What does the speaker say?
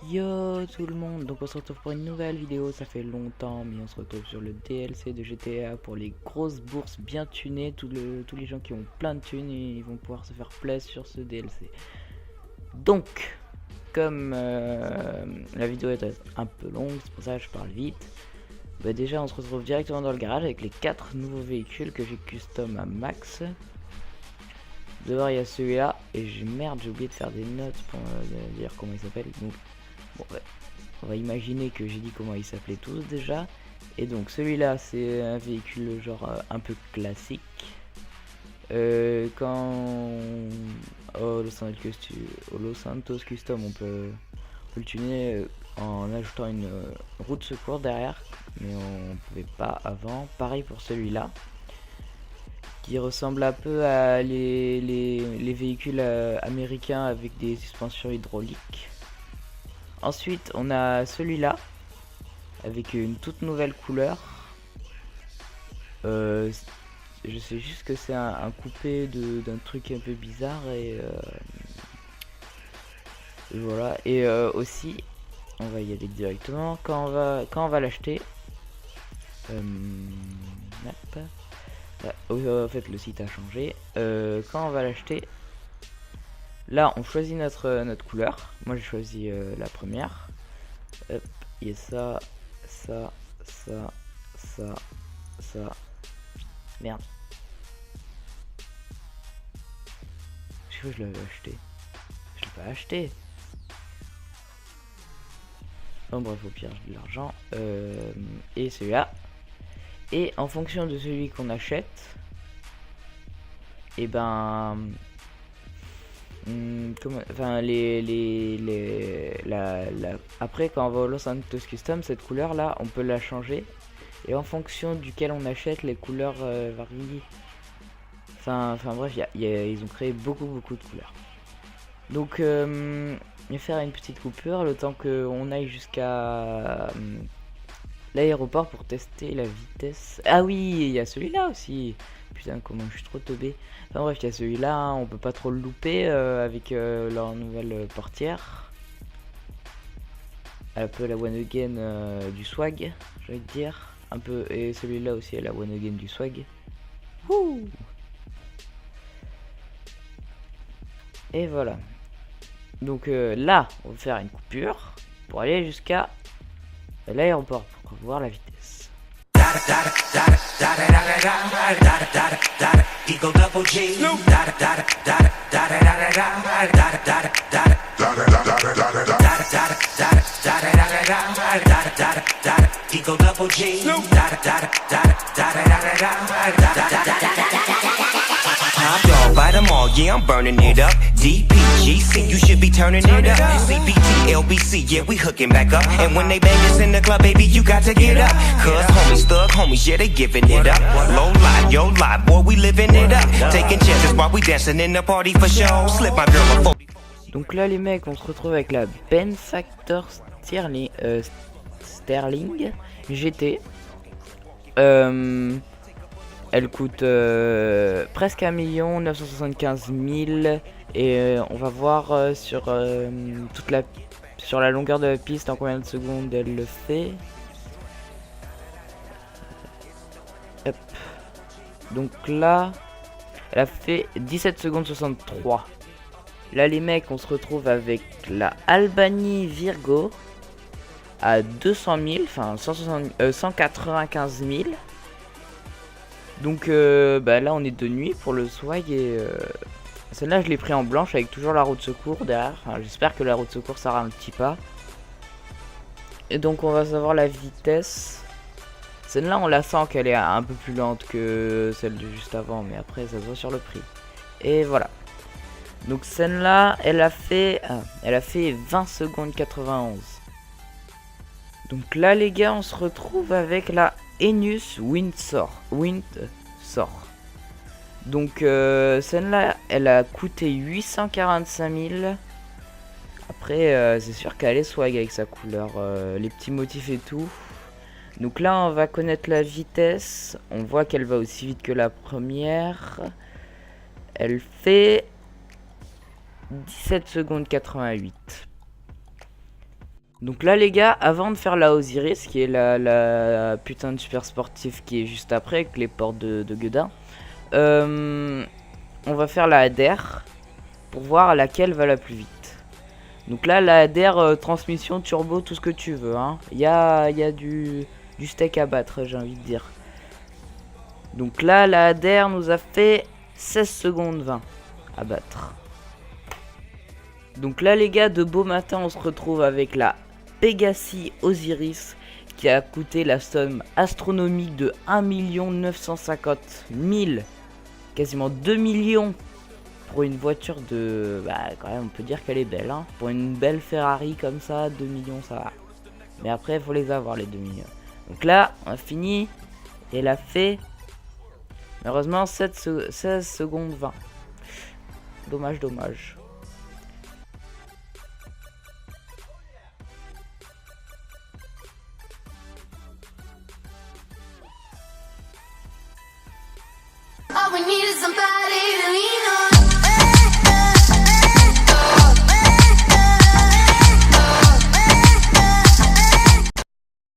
Yo tout le monde, donc on se retrouve pour une nouvelle vidéo, ça fait longtemps mais on se retrouve sur le DLC de GTA pour les grosses bourses bien tunées, tous les gens qui ont plein de thunes ils vont pouvoir se faire plaisir sur ce DLC. Donc, comme la vidéo est un peu longue, c'est pour ça que je parle vite, bah déjà on se retrouve directement dans le garage avec les 4 nouveaux véhicules que j'ai custom à max. D'abord il y a celui-là, et merde j'ai oublié de faire des notes pour dire comment il s'appelle, donc bon, ouais. On va imaginer que j'ai dit comment ils s'appelaient tous déjà. Et donc celui-là c'est un véhicule genre un peu classique. Quand au Los Santos Custom on peut le tuner en ajoutant une roue de secours derrière, mais on pouvait pas avant. Pareil pour celui-là, qui ressemble un peu à les véhicules américains avec des suspensions hydrauliques. Ensuite on a celui-là avec une toute nouvelle couleur. Je sais juste que c'est un coupé d'un truc un peu bizarre et voilà. Et aussi on va y aller directement quand on va l'acheter. En fait le site a changé. Quand on va l'acheter, là on choisit notre couleur. Moi j'ai choisi la première. Hop, il y a ça, ça, merde. Je sais que je l'avais acheté. Je l'ai pas acheté. Bon bref, au pire j'ai de l'argent. Et celui-là. Et en fonction de celui qu'on achète, et ben enfin après quand on va au Los Santos Custom, cette couleur là on peut la changer, et en fonction duquel on achète les couleurs varient. Enfin bref, ils ont créé beaucoup de couleurs. Donc je vais faire une petite coupure le temps qu'on aille jusqu'à l'aéroport pour tester la vitesse. Ah oui, il y a celui-là aussi. Putain, comment je suis trop teubé. Enfin bref, il y a celui-là, hein, on peut pas trop le louper avec leur nouvelle portière. Un peu la one again du swag, je vais te dire. Un peu, et celui-là aussi, la one again du swag. Wouh! Et voilà. Donc là, on va faire une coupure pour aller jusqu'à l'aéroport pour voir la vitesse. Top dog, by them all, yeah, I'm burning it up. DPGC, you should be turning it up. CPT, LBC, yeah, we hooking back up. And when they bang us in the club, baby, you got to get up. Cause homies, thug homies, yeah, they giving it up. Low life, yo life, boy, we living it up. Taking chances while we dancing in the party for show. Slip my girl a phone. Donc là les mecs, on se retrouve avec la Ben Factor Sterling GT. Elle coûte presque 1 975 000, et on va voir sur la longueur de la piste en combien de secondes elle le fait. Hop. Donc là elle a fait 17 secondes 63. Là les mecs, on se retrouve avec la Albany Virgo à 200 000, enfin 195 000. Donc là on est de nuit pour le swag, et celle-là je l'ai pris en blanche avec toujours la roue de secours derrière. Enfin, j'espère que la roue de secours ça ralentit pas. Et donc on va savoir la vitesse. Celle-là on la sent qu'elle est un peu plus lente que celle de juste avant, mais après ça se voit sur le prix. Et voilà. Donc celle-là elle a fait 20 secondes 91. Donc là les gars, on se retrouve avec la Enus Windsor. Donc celle-là elle a coûté 845 000. Après c'est sûr qu'elle est swag avec sa couleur, les petits motifs et tout. Donc là on va connaître la vitesse. On voit qu'elle va aussi vite que la première. Elle fait 17 secondes 88. Donc là les gars, avant de faire la Osiris, qui est la putain de super sportif qui est juste après, avec les portes de Guedin, on va faire la Ader pour voir laquelle va la plus vite. Donc là la Ader, transmission, turbo, tout ce que tu veux, hein. Il y a du steak à battre, j'ai envie de dire. Donc là la Ader nous a fait 16 secondes 20 à battre. Donc là les gars, de beau matin, on se retrouve avec la Pegasi Osiris qui a coûté la somme astronomique de 1 950 000, quasiment 2 millions pour une voiture de... Bah quand même on peut dire qu'elle est belle, hein. Pour une belle Ferrari comme ça, 2 millions ça va. Mais après il faut les avoir les 2 millions. Donc là on a fini et elle a fait malheureusement 16 secondes 20. Dommage, dommage. All we need is somebody to lean